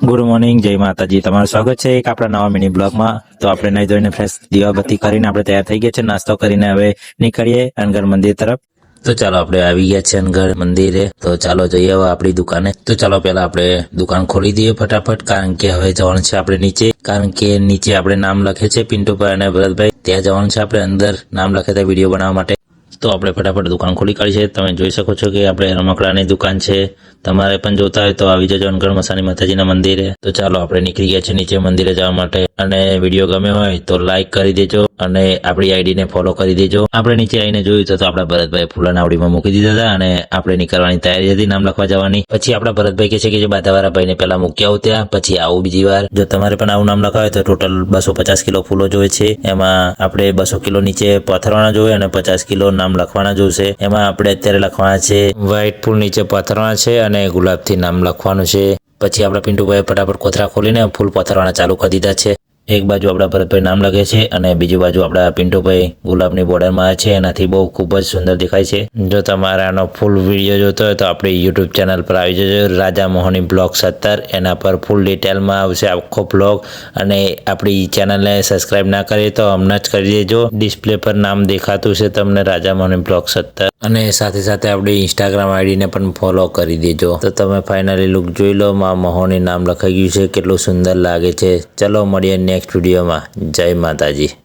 Good morning, જય માતાજી. તમારું સ્વાગત છે એક આપણા નવા મિની બ્લોગમાં. તો આપણે નહીં ધોઈને ફ્રેશ દીવાબત્તી કરીને આપણે તૈયાર થઈ ગયા છે. નાસ્તો કરીને હવે નીકળીએ અનગઢ મંદિર તરફ. તો ચાલો આપણે આવી ગયા છે અનગઢ મંદિરે. તો ચાલો જઈએ હવે આપણી દુકાને. તો ચાલો પહેલા આપણે દુકાન ખોલી દઈએ ફટાફટ, કારણ કે હવે જવાનું છે આપણે નીચે. કારણ કે નીચે આપણે નામ લખે છે પિન્ટુભાઈ અને ભરતભાઈ, ત્યાં જવાનું છે આપણે. અંદર નામ લખે ત્યાં વિડીયો બનાવવા માટે. તો આપણે ફટાફટ દુકાન ખોલી કાઢી છે. તમે જોઈ શકો છો કે આપણે રમકડાની દુકાન છે. તમારે પણ જોતા હોય તો આવી જજો અનગઢ મસાણી માતાજીના મંદિરે. તો ચાલો આપણે નીકળી ગયા છે નીચે મંદિરે જવા માટે. અને વિડીયો ગમે હોય તો લાઈક કરી દેજો અને આપણી આઈડીને ફોલો કરી દેજો. આપણે નીચે આવીને જોયું તો આપણા ભરતભાઈ ફૂલાના આવડીમાં મૂકી દીધા હતા અને આપણે નીકળવાની તૈયારી હતી નામ લખવા જવાની. પછી આપણા ભરતભાઈ કહે છે કે જે બાધાવાળા ભાઈને પહેલા મૂકી આવું ત્યાં, પછી આવું બીજી વાર. જો તમારે પણ આવું નામ લખાવે તો ટોટલ 250 કિલો ફૂલો જોઈએ છે. એમાં આપણે 200 કિલો નીચે પથરવાના જોઈએ અને 50 કિલો નામ લખવાના જોશે. એમાં આપણે અત્યારે લખવાના છે વ્હાઈટ ફૂલ નીચે પથરવાના છે અને ગુલાબથી નામ લખવાનું છે. પછી આપણા પિન્ટુભાઈ ફટાફટ કોથળા ખોલીને ફૂલ પથરવાના ચાલુ કરી દીધા છે. એક બાજુ આપણા ભરતભાઈ નામ લખે છે અને બીજી બાજુ આપણા પિન્ટુભાઈ ગુલાબની બોર્ડરમાં છે. એનાથી બહુ ખૂબ જ સુંદર દેખાય છે. જો તમારે આનો ફૂલ વિડીયો જોતો હોય તો આપણી યુટ્યુબ ચેનલ પર આવી જજો, રાજા મોહની બ્લોગ 17. એના પર ફૂલ ડિટેલમાં આવશે આખો બ્લોગ. અને આપણી ચેનલને સબસ્ક્રાઈબ ના કરીએ તો હમણાં જ કરી દેજો. ડિસ્પ્લે પર નામ દેખાતું છે તમને, રાજા મોહની બ્લોગ 17. અને સાથે સાથે આપણી ઇન્સ્ટાગ્રામ આઈડીને પણ ફોલો કરી દેજો. તો તમે ફાઇનલી લુક જોઈ લો, માં મોહની નામ લખાઈ ગયું છે. કેટલું સુંદર લાગે છે. ચલો મળીએ નેક્સ્ટ વિડીયોમાં. જય માતાજી.